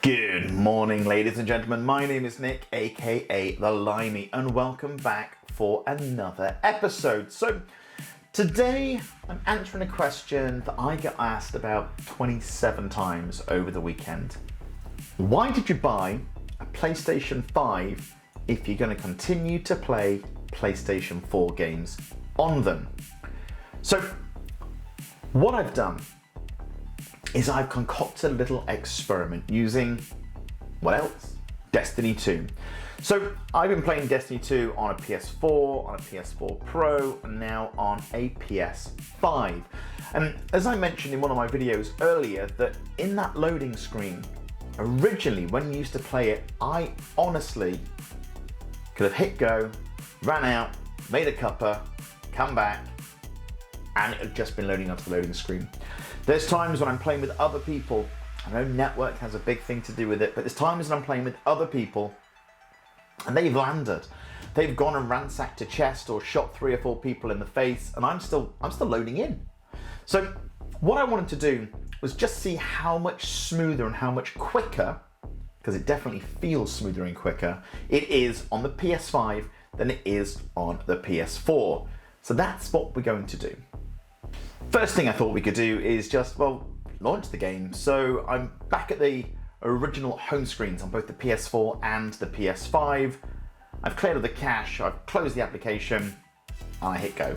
Good morning, ladies and gentlemen. My name is Nick, aka The Limey, and welcome back for another episode. So today I'm answering a question that I get asked about 27 times over the weekend. Why did you buy a PlayStation 5 if you're going to continue to play PlayStation 4 games on them? So what I've done is I've concocted a little experiment using, what else? Destiny 2. So I've been playing Destiny 2 on a PS4, on a PS4 Pro, and now on a PS5. And as I mentioned in one of my videos earlier, that in that loading screen, originally when you used to play it, I honestly could have hit go, ran out, made a cuppa, come back, and it had just been loading onto the loading screen. There's times when I'm playing with other people, I know network has a big thing to do with it, but there's times when I'm playing with other people and they've landed. They've gone and ransacked a chest or shot 3 or 4 people in the face, and I'm still loading in. So what I wanted to do was just see how much smoother and how much quicker, because it definitely feels smoother and quicker, it is on the PS5 than it is on the PS4. So that's what we're going to do. First thing I thought we could do is just, launch the game. So I'm back at the original home screens on both the PS4 and the PS5. I've cleared all the cache, I've closed the application, and I hit go.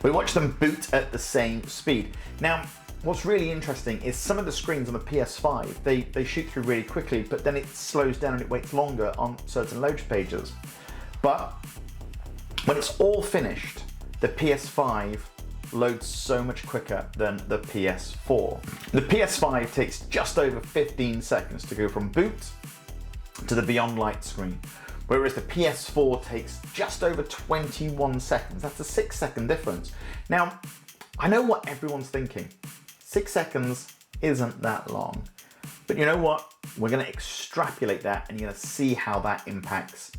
We watch them boot at the same speed. Now, what's really interesting is some of the screens on the PS5, they shoot through really quickly, but then it slows down and it waits longer on certain load pages. But when it's all finished, the PS5 loads so much quicker than the PS4. The PS5 takes just over 15 seconds to go from boot to the Beyond Light screen, whereas the PS4 takes just over 21 seconds. That's a 6-second difference. Now, I know what everyone's thinking. 6 seconds isn't that long. But you know what? We're going to extrapolate that and you're going to see how that impacts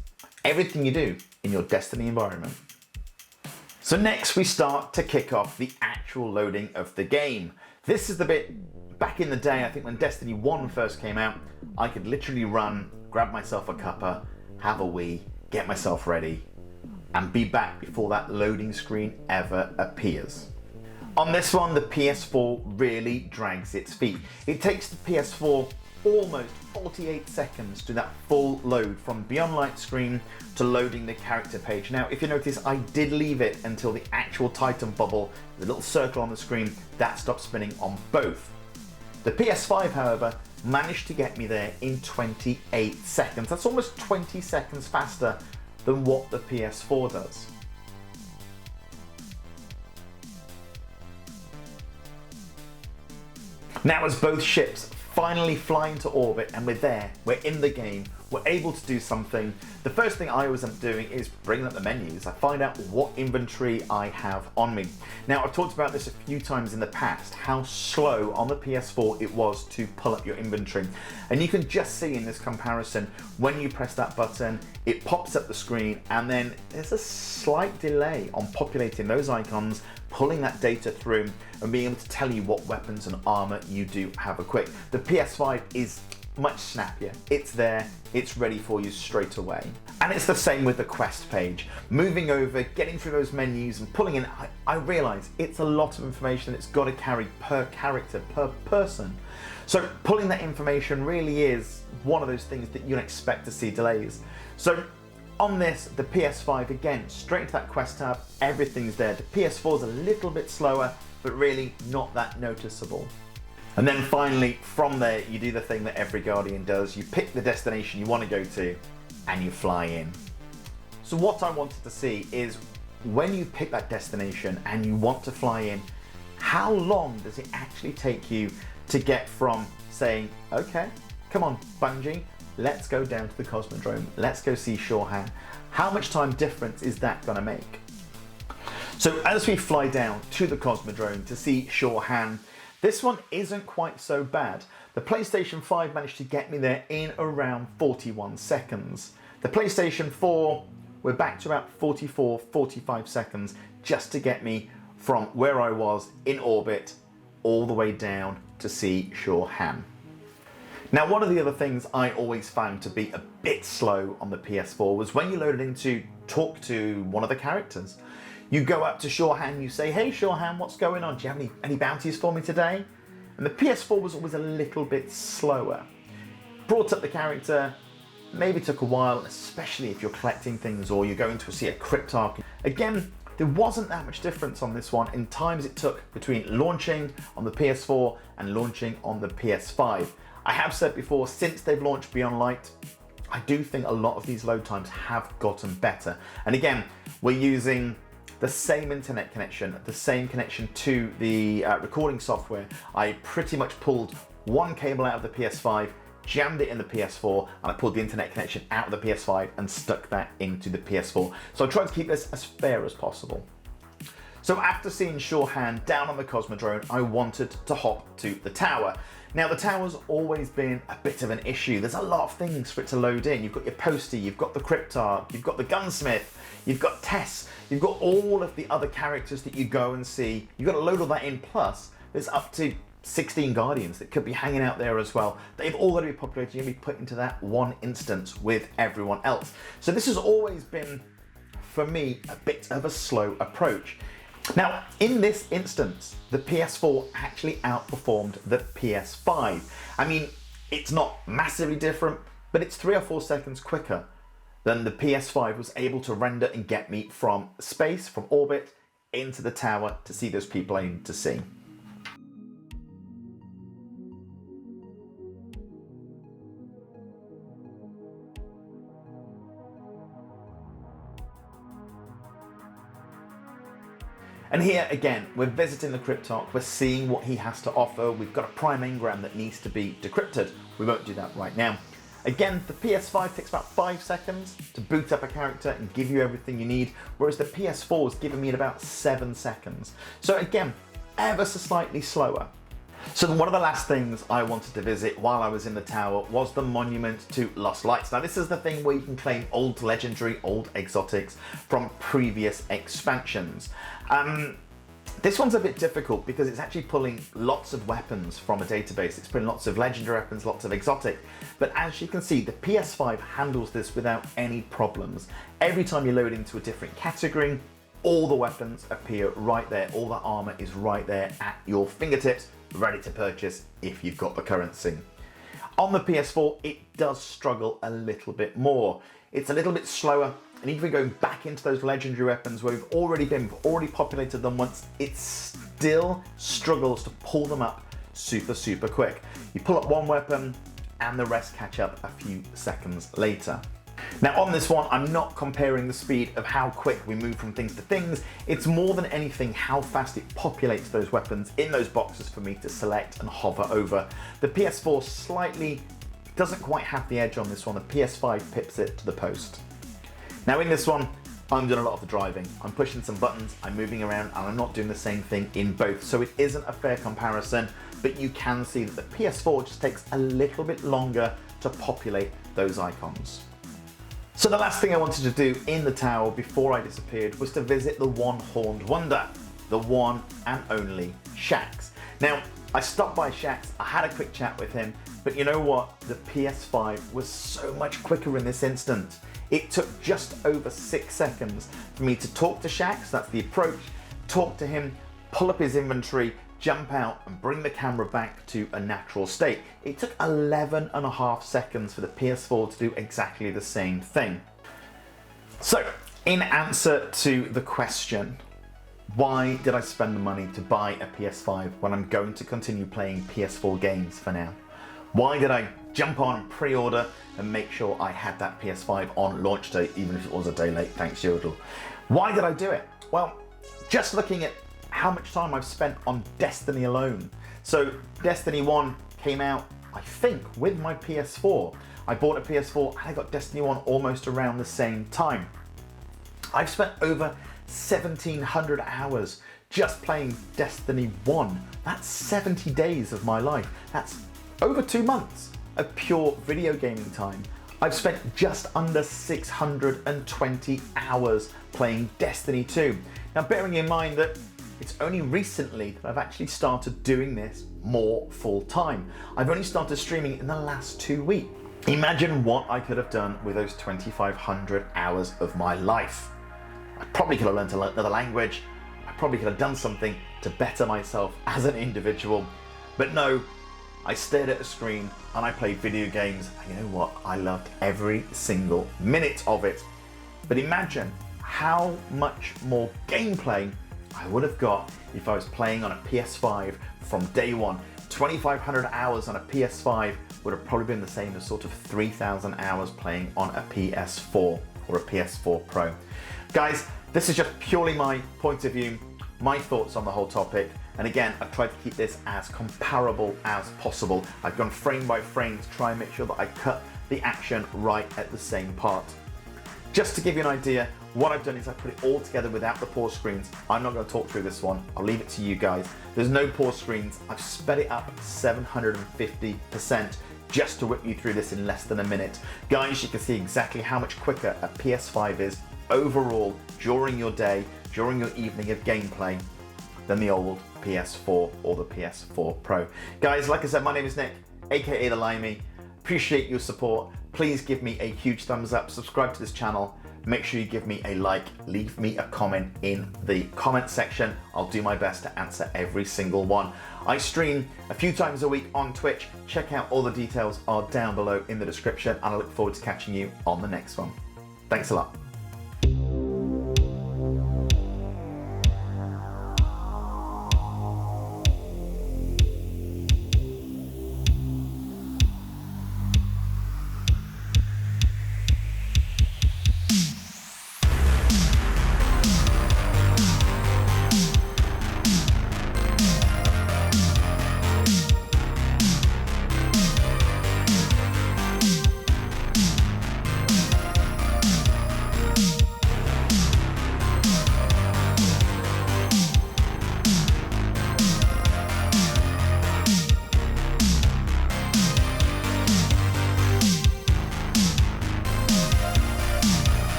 everything you do in your Destiny environment. So next we start to kick off the actual loading of the game. This is the bit, back in the day, I think when Destiny 1 first came out, I could literally run, grab myself a cuppa, have a wee, get myself ready, and be back before that loading screen ever appears. On this one, the PS4 really drags its feet. It takes the PS4 almost 48 seconds to that full load from Beyond Light screen to loading the character page. Now, if you notice, I did leave it until the actual Titan bubble, the little circle on the screen, that stopped spinning on both. The PS5, however, managed to get me there in 28 seconds. That's almost 20 seconds faster than what the PS4 does. Now, as both ships finally fly into orbit and we're there, we're in the game, we're able to do something. The first thing I always end up doing is bringing up the menus. I find out what inventory I have on me. Now, I've talked about this a few times in the past, how slow on the PS4 it was to pull up your inventory. And you can just see in this comparison, when you press that button, it pops up the screen and then there's a slight delay on populating those icons, pulling that data through and being able to tell you what weapons and armor you do have equipped. The PS5 is much snappier. It's there, it's ready for you straight away. And it's the same with the quest page. Moving over, getting through those menus and pulling in, I realize it's a lot of information it's got to carry per character, per person. So pulling that information really is one of those things that you'd expect to see delays. So on this, the PS5, again, straight to that quest tab, everything's there. The PS4 is a little bit slower, but really not that noticeable. And then finally, from there, you do the thing that every Guardian does. You pick the destination you want to go to, and you fly in. So what I wanted to see is, when you pick that destination and you want to fly in, how long does it actually take you to get from saying, okay, come on, Bungie, let's go down to the Cosmodrome, let's go see Shoreham. How much time difference is that going to make? So as we fly down to the Cosmodrome to see Shoreham, this one isn't quite so bad. The PlayStation 5 managed to get me there in around 41 seconds. The PlayStation 4, we're back to about 44, 45 seconds just to get me from where I was in orbit all the way down to see Shoreham. Now, one of the other things I always found to be a bit slow on the PS4 was when you loaded in to talk to one of the characters. You go up to Shorehand, you say, "Hey Shorehand, what's going on? Do you have any bounties for me today?" And the PS4 was always a little bit slower. Brought up the character, maybe took a while, especially if you're collecting things or you're going to see a Cryptarch. Again, there wasn't that much difference on this one in times it took between launching on the PS4 and launching on the PS5. I have said before, since they've launched Beyond Light, I do think a lot of these load times have gotten better. And again, we're using the same internet connection, the same connection to the recording software. I pretty much pulled one cable out of the PS5, jammed it in the PS4, and I pulled the internet connection out of the PS5 and stuck that into the PS4. So I tried to keep this as fair as possible. So after seeing Shorehand down on the Cosmodrome, I wanted to hop to the tower. Now the tower's always been a bit of an issue. There's a lot of things for it to load in. You've got your Postie, you've got the Cryptarch, you've got the Gunsmith, you've got Tess, you've got all of the other characters that you go and see. You've got to load all that in, plus there's up to 16 Guardians that could be hanging out there as well. They've all got to be populated, you're going to be put into that one instance with everyone else. So this has always been, for me, a bit of a slow approach. Now, in this instance, the PS4 actually outperformed the PS5. I mean, it's not massively different, but it's 3 or 4 seconds quicker than the PS5 was able to render and get me from space, from orbit, into the tower to see those people I need to see. And here again, we're visiting the Cryptarch, we're seeing what he has to offer. We've got a prime engram that needs to be decrypted. We won't do that right now. Again, the PS5 takes about 5 seconds to boot up a character and give you everything you need, whereas the PS4 is giving me in about 7 seconds. So again, ever so slightly slower. So one of the last things I wanted to visit while I was in the tower was the Monument to Lost Lights. Now this is the thing where you can claim old legendary, old exotics from previous expansions. This one's a bit difficult because it's actually pulling lots of weapons from a database. It's pulling lots of legendary weapons, lots of exotic. But as you can see, the PS5 handles this without any problems. Every time you load into a different category, all the weapons appear right there. All the armor is right there at your fingertips, ready to purchase if you've got the currency. On the PS4, it does struggle a little bit more. It's a little bit slower, and even going back into those legendary weapons where we've already populated them once, it still struggles to pull them up super quick. You pull up one weapon and the rest catch up a few seconds later. Now on this one, I'm not comparing the speed of how quick we move from things to things. It's more than anything how fast it populates those weapons in those boxes for me to select and hover over. The PS4 slightly doesn't quite have the edge on this one. The PS5 pips it to the post. Now in this one, I'm doing a lot of the driving. I'm pushing some buttons, I'm moving around, and I'm not doing the same thing in both. So it isn't a fair comparison, but you can see that the PS4 just takes a little bit longer to populate those icons. So the last thing I wanted to do in the tower before I disappeared was to visit the one-horned wonder, the one and only Shaxx. Now, I stopped by Shaxx, I had a quick chat with him, but you know what? The PS5 was so much quicker in this instance. It took just over 6 seconds for me to talk to Shaxx, that's the approach, talk to him, pull up his inventory, jump out and bring the camera back to a natural state. It took 11.5 seconds for the PS4 to do exactly the same thing. So, in answer to the question, why did I spend the money to buy a PS5 when I'm going to continue playing PS4 games for now? Why did I jump on and pre-order and make sure I had that PS5 on launch day, even if it was a day late, thanks Yodel? Why did I do it? Well, just looking at how much time I've spent on Destiny alone. So Destiny 1 came out, I think, with my PS4. I bought a PS4 and I got Destiny 1 almost around the same time. I've spent over 1,700 hours just playing Destiny 1. That's 70 days of my life. That's over 2 months of pure video gaming time. I've spent just under 620 hours playing Destiny 2. Now bearing in mind that it's only recently that I've actually started doing this more full time. I've only started streaming in the last 2 weeks. Imagine what I could have done with those 2,500 hours of my life. I probably could have learned another language. I probably could have done something to better myself as an individual. But no, I stared at a screen and I played video games. And you know what? I loved every single minute of it. But imagine how much more gameplay I would have got if I was playing on a PS5 from day one. 2,500 hours on a PS5 would have probably been the same as sort of 3,000 hours playing on a PS4 or a PS4 Pro. Guys, this is just purely my point of view, my thoughts on the whole topic. And again, I've tried to keep this as comparable as possible. I've gone frame by frame to try and make sure that I cut the action right at the same part. Just to give you an idea, what I've done is I put it all together without the pause screens. I'm not going to talk through this one. I'll leave it to you guys. There's no pause screens. I've sped it up 750% just to whip you through this in less than a minute. Guys, you can see exactly how much quicker a PS5 is overall during your day, during your evening of gameplay than the old PS4 or the PS4 Pro. Guys, like I said, my name is Nick, aka The Limey. Appreciate your support. Please give me a huge thumbs up, subscribe to this channel. Make sure you give me a like, leave me a comment in the comment section. I'll do my best to answer every single one. I stream a few times a week on Twitch. Check out, all the details are down below in the description, and I look forward to catching you on the next one. Thanks a lot.